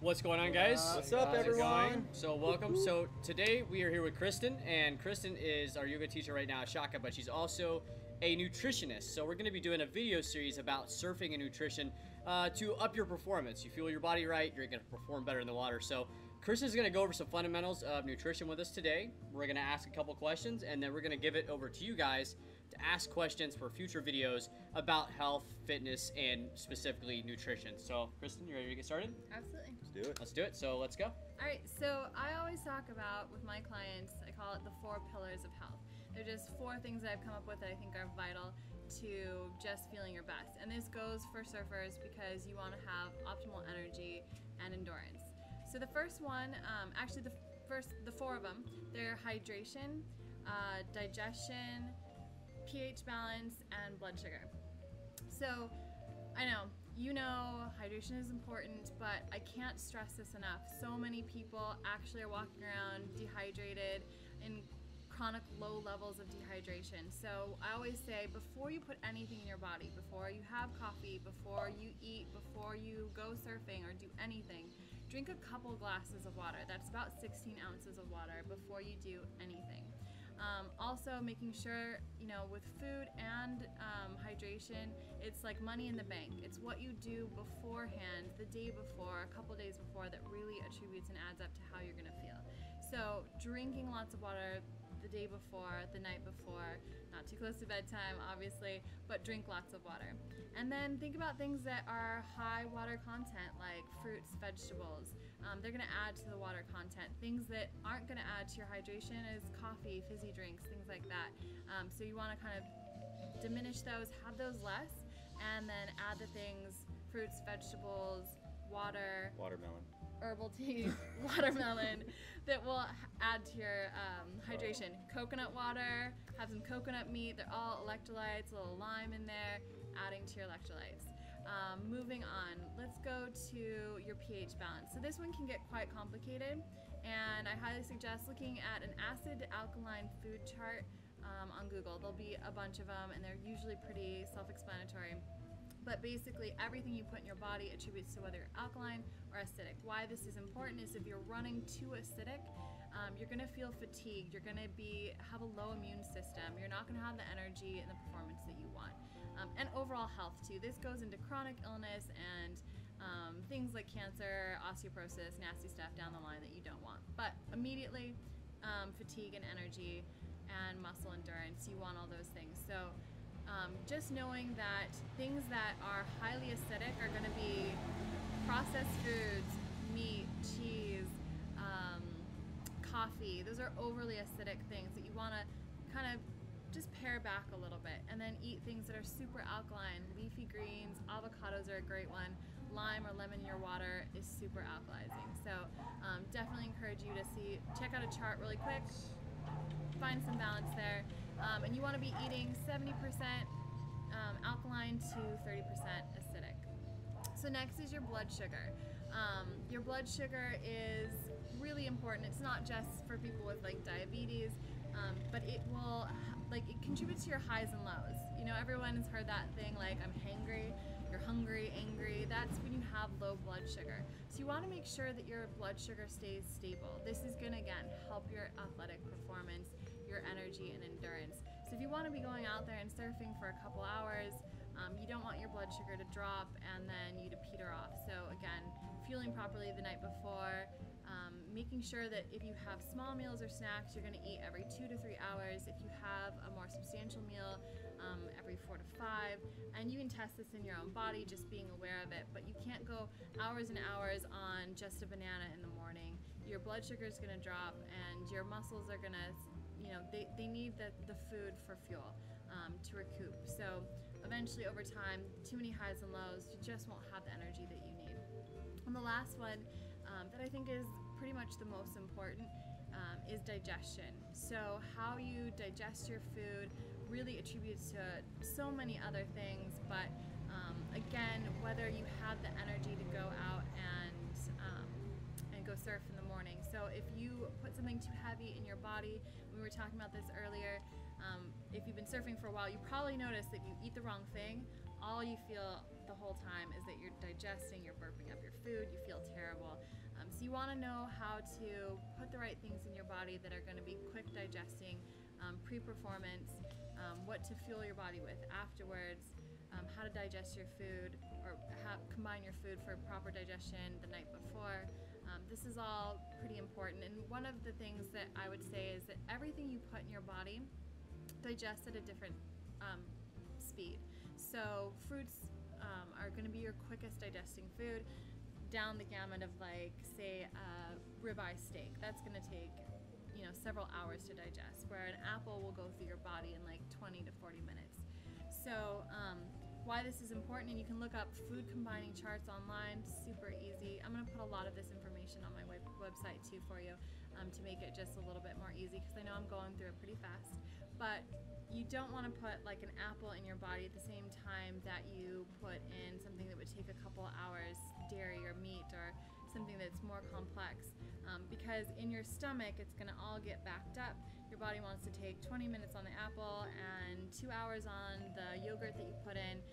What's going on, guys? What's up, How's it everyone? going? So welcome. So today we are here with Kristen, and Kristen is our yoga teacher right now at Shaka, but she's also a nutritionist. So we're going to be doing a video series about surfing and nutrition to up your performance. You fuel your body right, you're going to perform better in the water. So Kristen's going to go over some fundamentals of nutrition with us today. We're going to ask a couple questions, and then we're going to give it over to you guys to ask questions for future videos about health, fitness, and specifically nutrition. So Kristen, you ready to get started? Absolutely. Let's do it. Let's do it. So let's go. All right, so I always talk about with my clients, I call it the 4 pillars of health. They're just 4 things that I've come up with that I think are vital to just feeling your best. And this goes for surfers because you want to have optimal energy and endurance. So the first one, actually the 4 of them, they're hydration, digestion, pH balance, and blood sugar. So I know, hydration is important, but I can't stress this enough. So many people actually are walking around dehydrated in chronic low levels of dehydration. So I always say, before you put anything in your body, before you have coffee, before you eat, before you go surfing or do anything, drink a couple glasses of water. That's about 16 ounces of water before you do anything. Also making sure, with food and hydration, it's like money in the bank. It's what you do beforehand, the day before, a couple days before, that really attributes and adds up to how you're gonna feel. So drinking lots of water the day before, the night before, not too close to bedtime, obviously, but drink lots of water. And then think about things that are high water content, like fruits, vegetables. They're gonna add to the water content. Things that aren't gonna add to your hydration is coffee, fizzy drinks, things like that. So you wanna kind of diminish those, have those less, and then add the things, fruits, vegetables, water, Watermelon. herbal tea, watermelon, that will add to your hydration. Coconut water, have some coconut meat, they're all electrolytes, a little lime in there, adding to your electrolytes. Moving on, let's go to your pH balance. So this one can get quite complicated, and I highly suggest looking at an acid to alkaline food chart on Google. There'll be a bunch of them, and they're usually pretty self-explanatory. But basically everything you put in your body attributes to whether you're alkaline or acidic. Why this is important is if you're running too acidic, you're gonna feel fatigued, you're gonna have a low immune system, you're not gonna have the energy and the performance that you want. And overall health too. This goes into chronic illness and things like cancer, osteoporosis, nasty stuff down the line that you don't want. But immediately, fatigue and energy and muscle endurance, you want all those things. So just knowing that things that are highly acidic are going to be processed foods, meat, cheese, coffee. Those are overly acidic things that you want to kind of just pare back a little bit, and then eat things that are super alkaline. Leafy greens, avocados are a great one. Lime or lemon in your water is super alkalizing. So definitely encourage you to check out a chart really quick, find some balance there, and you want to be eating 70% alkaline to 30% acidic. So next is your blood sugar. Your blood sugar is really important. It's not just for people with like diabetes, but it contributes to your highs and lows. Everyone has heard that thing like, I'm hangry, you're hungry, angry. That's when you have low blood sugar. So you want to make sure that your blood sugar stays stable. This is going to, again, help your athletic performance, your energy and endurance. So if you want to be going out there and surfing for a couple hours, you don't want your blood sugar to drop and then you to peter off. So again, fueling properly the night before, making sure that if you have small meals or snacks, you're going to eat every 2 to 3 hours. If you have a more substantial meal, every 4 to 5. And you can test this in your own body, just being aware of it. But you can't go hours and hours on just a banana in the morning. Your blood sugar is going to drop, and your muscles are going to, they need the food for fuel to recoup. So eventually, over time, too many highs and lows, you just won't have the energy that you need. And the last one that I think is pretty much the most important is digestion. So how you digest your food really attributes to so many other things, but again, whether you have the energy to go out and go surf in the morning. So if you put something too heavy in your body, we were talking about this earlier, if you've been surfing for a while, you probably noticed that you eat the wrong thing, all you feel the whole time is that you're digesting, you're burping up your food, you feel terrible. So you want to know how to put the right things in your body that are going to be quick digesting, pre-performance, what to fuel your body with afterwards, how to digest your food or combine your food for proper digestion the night before. This is all pretty important, and one of the things that I would say is that everything you put in your body digests at a different speed. So fruits are going to be your quickest digesting food, down the gamut of, like, say, ribeye steak. That's going to take, you know, several hours to digest, where an apple will go through your body in like 20 to 40 minutes. So why this is important, and you can look up food combining charts online, super easy. I'm going to put a lot of this information on my website too for you, to make it just a little bit more easy, because I know I'm going through it pretty fast. But you don't want to put like an apple in your body at the same time that you put in something that would take a couple hours, dairy or meat or something that's more complex, because in your stomach it's going to all get backed up. Your body wants to take 20 minutes on the apple and 2 hours on the yogurt that you put in,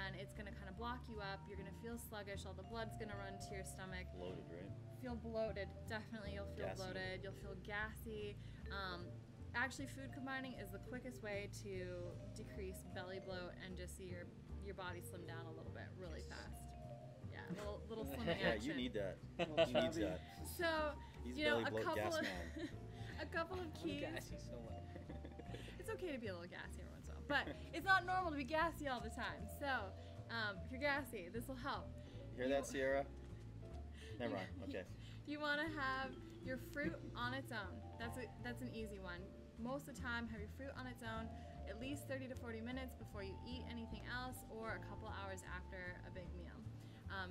and it's going to kind of block you up. You're going to feel sluggish, all the blood's going to run to your stomach. Bloated, right? Feel bloated, definitely. You'll feel Gassy. bloated, you'll feel gassy. Actually, food combining is the quickest way to decrease belly bloat and just see your body slim down a little bit really fast. Yeah, little slimming Yeah, action. you need that. He needs that. So, He's you know, belly bloat gas man. a couple of keys. Gassy so much. It's okay to be a little gassy every once in a while, but it's not normal to be gassy all the time. So, if you're gassy, this will help. You hear that, Sierra? Never mind. Okay. You want to have your fruit on its own. That's an easy one. Most of the time, have your fruit on its own at least 30 to 40 minutes before you eat anything else, or a couple hours after a big meal.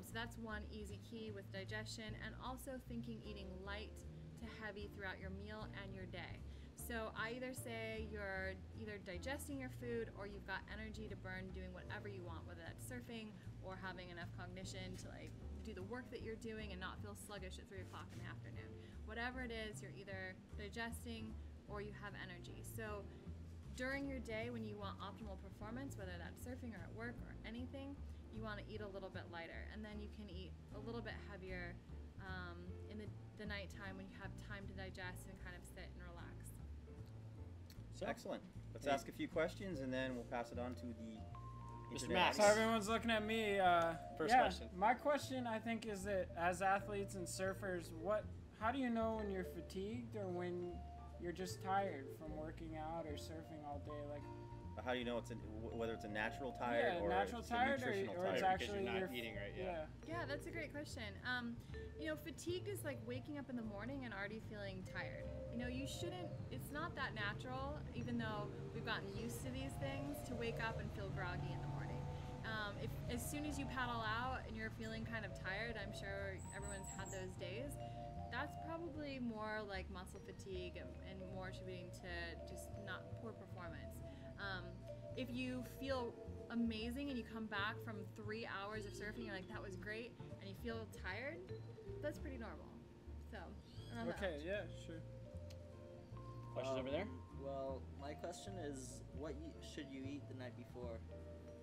So that's one easy key with digestion, and also thinking eating light to heavy throughout your meal and your day. So I either say you're either digesting your food or you've got energy to burn doing whatever you want, whether that's surfing or having enough cognition to like do the work that you're doing and not feel sluggish at 3 o'clock in the afternoon. Whatever it is, you're either digesting or you have energy. So during your day when you want optimal performance, whether that's surfing or at work or anything, you want to eat a little bit lighter, and then you can eat a little bit heavier in the nighttime when you have time to digest and kind of sit and relax. So excellent. Let's ask a few questions and then we'll pass it on to the Mr. internet. Max. So everyone's looking at me. First question. My question, I think, is that as athletes and surfers, how do you know when you're fatigued or when you're just tired from working out or surfing all day? Like, How do you know whether it's a natural tired or natural it's tired a nutritional or it's tired? actually because you're not your eating right. Yeah, that's a great question. You know, fatigued is like waking up in the morning and already feeling tired. You know, it's not that natural, even though we've gotten used to these things, to wake up and feel groggy in the morning. If as soon as you paddle out and you're feeling kind of tired, I'm sure everyone's had those days, that's probably more like muscle fatigue and more attributing to just not poor performance. If you feel amazing and you come back from 3 hours of surfing, you're like, that was great, and you feel tired, that's pretty normal. So, I don't know. Okay, yeah, sure. Questions over there? Well, my question is, what should you eat the night before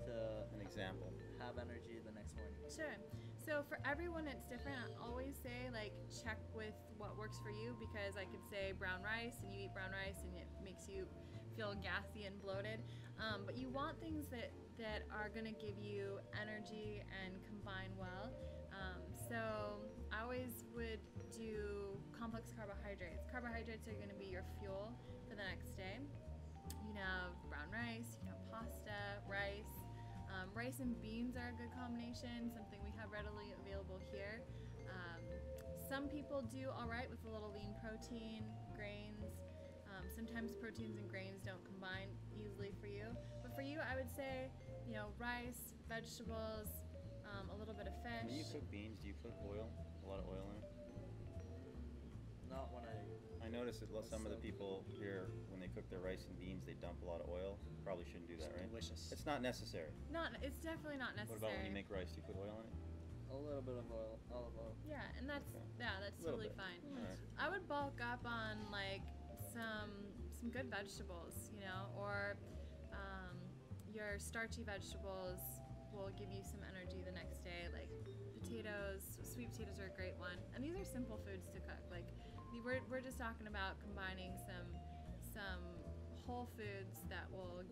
to An example. have energy the next morning? Sure. So for everyone it's different. I always say like check with what works for you, because I could say brown rice and you eat brown rice and it makes you feel gassy and bloated. But you want things that are going to give you energy and combine well. So I always would do complex carbohydrates. Carbohydrates are going to be your fuel for the next day. You can have brown rice, you can have pasta, rice. Rice and beans are a good combination, something we have readily available here. Some people do all right with a little lean protein, grains. Sometimes proteins and grains don't combine easily for you. But for you, I would say, you know, rice, vegetables, a little bit of fish. When you cook beans, do you put oil? A lot of oil in it? Not when I notice that some of the people here, when they cook their rice and beans, they dump a lot of oil. Probably shouldn't do that, right? Delicious. It's not necessary. It's definitely not What necessary. about when you make rice? Do you put oil in it? a little bit of olive oil. Yeah, and that's Okay. that's Little totally bit. fine. Alright. I would bulk up on like some good vegetables, you know, or your starchy vegetables, will give you some energy the next day. Like potatoes, sweet potatoes are a great one. And these are simple foods to cook. Like we're just talking about combining some whole foods that will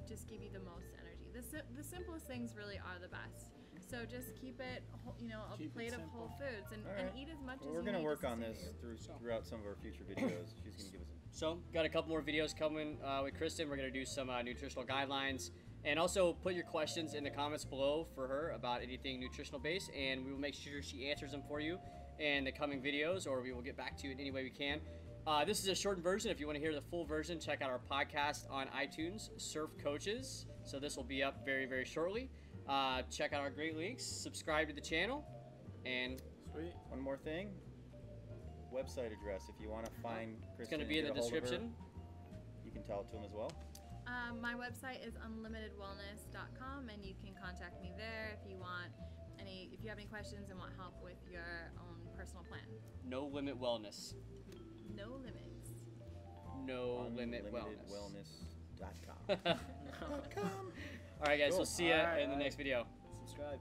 just give you the most energy. The simplest things really are the best. So just keep it, a Keep it plate of simple. whole foods and Alright. eat as much Well, as we're you gonna need work to on sustain this you. throughout some of our future videos. She's gonna give us So, got a couple more videos coming with Kristen. We're going to do some nutritional guidelines. And also put your questions in the comments below for her about anything nutritional based. And we will make sure she answers them for you in the coming videos, or we will get back to you in any way we can. This is a shortened version. If you want to hear the full version, check out our podcast on iTunes, Surf Coaches. So this will be up very, very shortly. Check out our great links. Subscribe to the channel. And Sweet. one more thing. Website address if you want to find Kristen. it's going to be in and the get a hold of her, description. You can tell it to him as well. My website is unlimitedwellness.com, and you can contact me there if you have any questions and want help with your own personal plan. No Limit Wellness. No limits. No Limit Wellness. Unlimitedwellness.com. All right, guys. Cool. We'll see you All right, in the next video. Subscribe.